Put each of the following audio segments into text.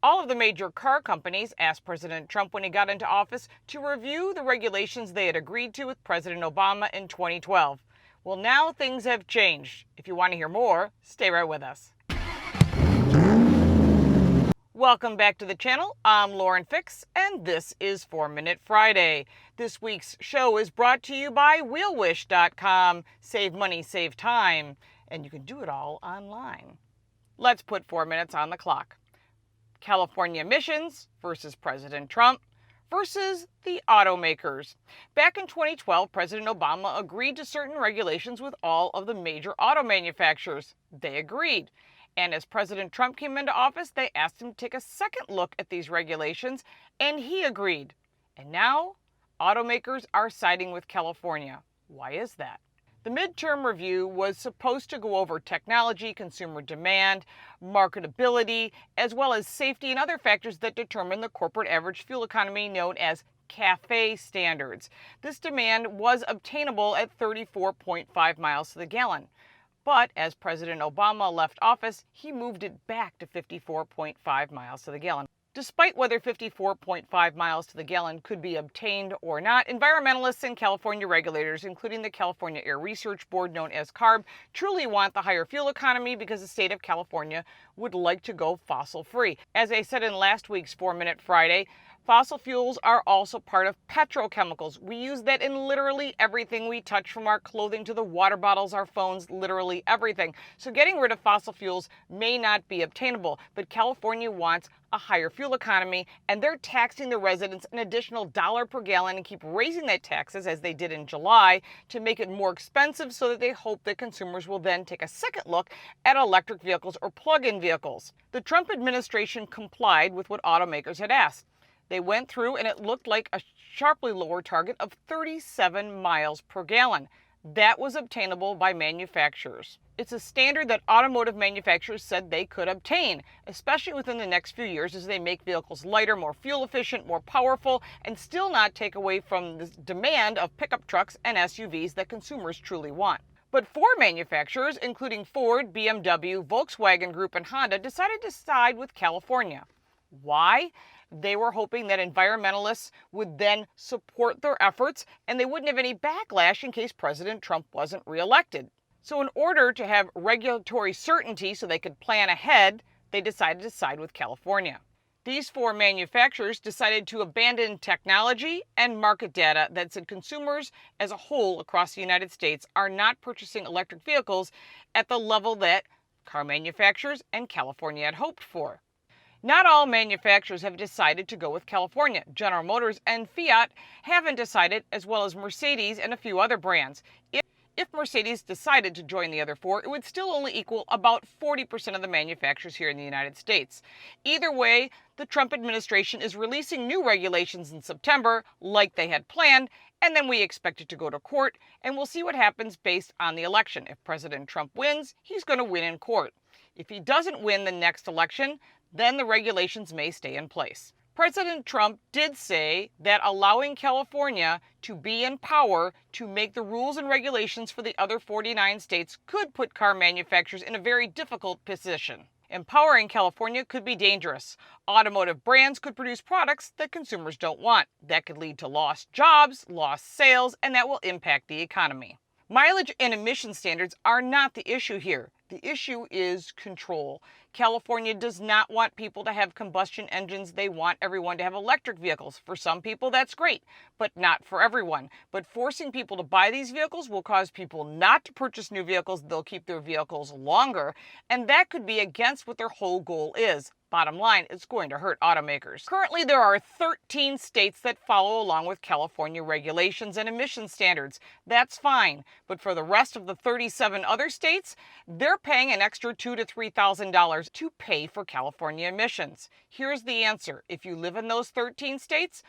All of the major car companies asked President Trump when he got into office to review the regulations they had agreed to with President Obama in 2012. Well, now things have changed. If you want to hear more, stay right with us. Welcome back to the channel. I'm Lauren Fix, and this is 4 Minute Friday. This week's show is brought to you by wheelwish.com. Save money, save time, and you can do it all online. Let's put 4 minutes on the clock. California emissions versus President Trump versus the automakers. Back in 2012, President Obama agreed to certain regulations with all of the major auto manufacturers. They agreed. And as President Trump came into office, they asked him to take a second look at these regulations, and he agreed. And now, automakers are siding with California. Why is that? The midterm review was supposed to go over technology, consumer demand, marketability, as well as safety and other factors that determine the corporate average fuel economy known as CAFE standards. This demand was obtainable at 34.5 miles to the gallon. But as President Obama left office, he moved it back to 54.5 miles to the gallon. Despite whether 54.5 miles to the gallon could be obtained or not, environmentalists and California regulators, including the California Air Research Board, known as CARB, truly want the higher fuel economy because the state of California would like to go fossil-free. As I said in last week's 4 Minute Friday, fossil fuels are also part of petrochemicals. We use that in literally everything we touch, from our clothing to the water bottles, our phones, literally everything. So getting rid of fossil fuels may not be obtainable, but California wants a higher fuel economy, and they're taxing the residents an additional $1 per gallon and keep raising their taxes, as they did in July, to make it more expensive so that they hope that consumers will then take a second look at electric vehicles or plug-in vehicles. The Trump administration complied with what automakers had asked. They went through and it looked like a sharply lower target of 37 miles per gallon. That was obtainable by manufacturers. It's a standard that automotive manufacturers said they could obtain, especially within the next few years as they make vehicles lighter, more fuel efficient, more powerful, and still not take away from the demand of pickup trucks and SUVs that consumers truly want. But four manufacturers, including Ford, BMW, Volkswagen Group, and Honda, decided to side with California. Why? They were hoping that environmentalists would then support their efforts and they wouldn't have any backlash in case President Trump wasn't reelected. So in order to have regulatory certainty so they could plan ahead, they decided to side with California. These four manufacturers decided to abandon technology and market data that said consumers as a whole across the United States are not purchasing electric vehicles at the level that car manufacturers and California had hoped for. Not all manufacturers have decided to go with California. General Motors and Fiat haven't decided, as well as Mercedes and a few other brands. If Mercedes decided to join the other four, it would still only equal about 40% of the manufacturers here in the United States. Either way, the Trump administration is releasing new regulations in September, like they had planned, and then we expect it to go to court, and we'll see what happens based on the election. If President Trump wins, he's going to win in court. If he doesn't win the next election, then the regulations may stay in place. President Trump did say that allowing California to be in power to make the rules and regulations for the other 49 states could put car manufacturers in a very difficult position. Empowering California could be dangerous. Automotive brands could produce products that consumers don't want. That could lead to lost jobs, lost sales, and that will impact the economy. Mileage and emission standards are not the issue here. The issue is control. California does not want people to have combustion engines. They want everyone to have electric vehicles. For some people, that's great, but not for everyone. But forcing people to buy these vehicles will cause people not to purchase new vehicles. They'll keep their vehicles longer, and that could be against what their whole goal is. Bottom line, it's going to hurt automakers. Currently, there are 13 states that follow along with California regulations and emission standards. That's fine. But for the rest of the 37 other states, they're paying an extra $2,000 to $3,000 to pay for California emissions. Here's the answer. If you live in those 13 states,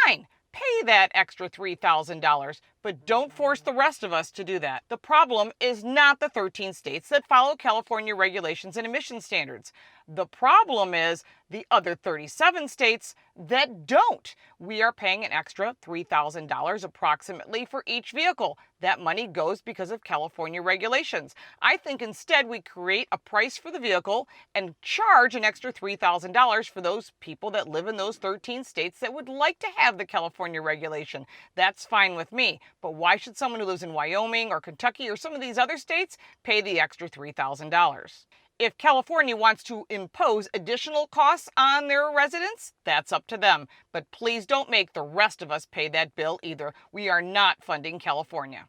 fine. Pay that extra $3,000, but don't force the rest of us to do that. The problem is not the 13 states that follow California regulations and emission standards. The problem is the other 37 states that don't. We are paying an extra $3,000 approximately for each vehicle. That money goes because of California regulations. I think instead we create a price for the vehicle and charge an extra $3,000 for those people that live in those 13 states that would like to have the California regulation. That's fine with me. But why should someone who lives in Wyoming or Kentucky or some of these other states pay the extra $3,000? If California wants to impose additional costs on their residents, that's up to them. But please don't make the rest of us pay that bill either. We are not funding California.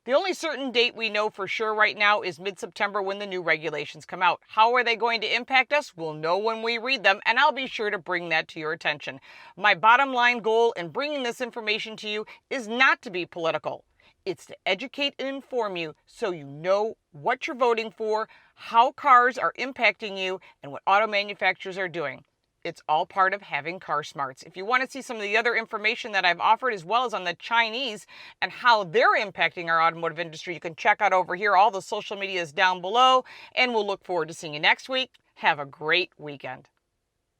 The only certain date we know for sure right now is mid-September when the new regulations come out. How are they going to impact us? We'll know when we read them, and I'll be sure to bring that to your attention. My bottom line goal in bringing this information to you is not to be political. It's to educate and inform you so you know what you're voting for, how cars are impacting you, and what auto manufacturers are doing. It's all part of having car smarts. If you want to see some of the other information that I've offered, as well as on the Chinese and how they're impacting our automotive industry, you can check out over here. All the social media is down below, and we'll look forward to seeing you next week. Have a great weekend.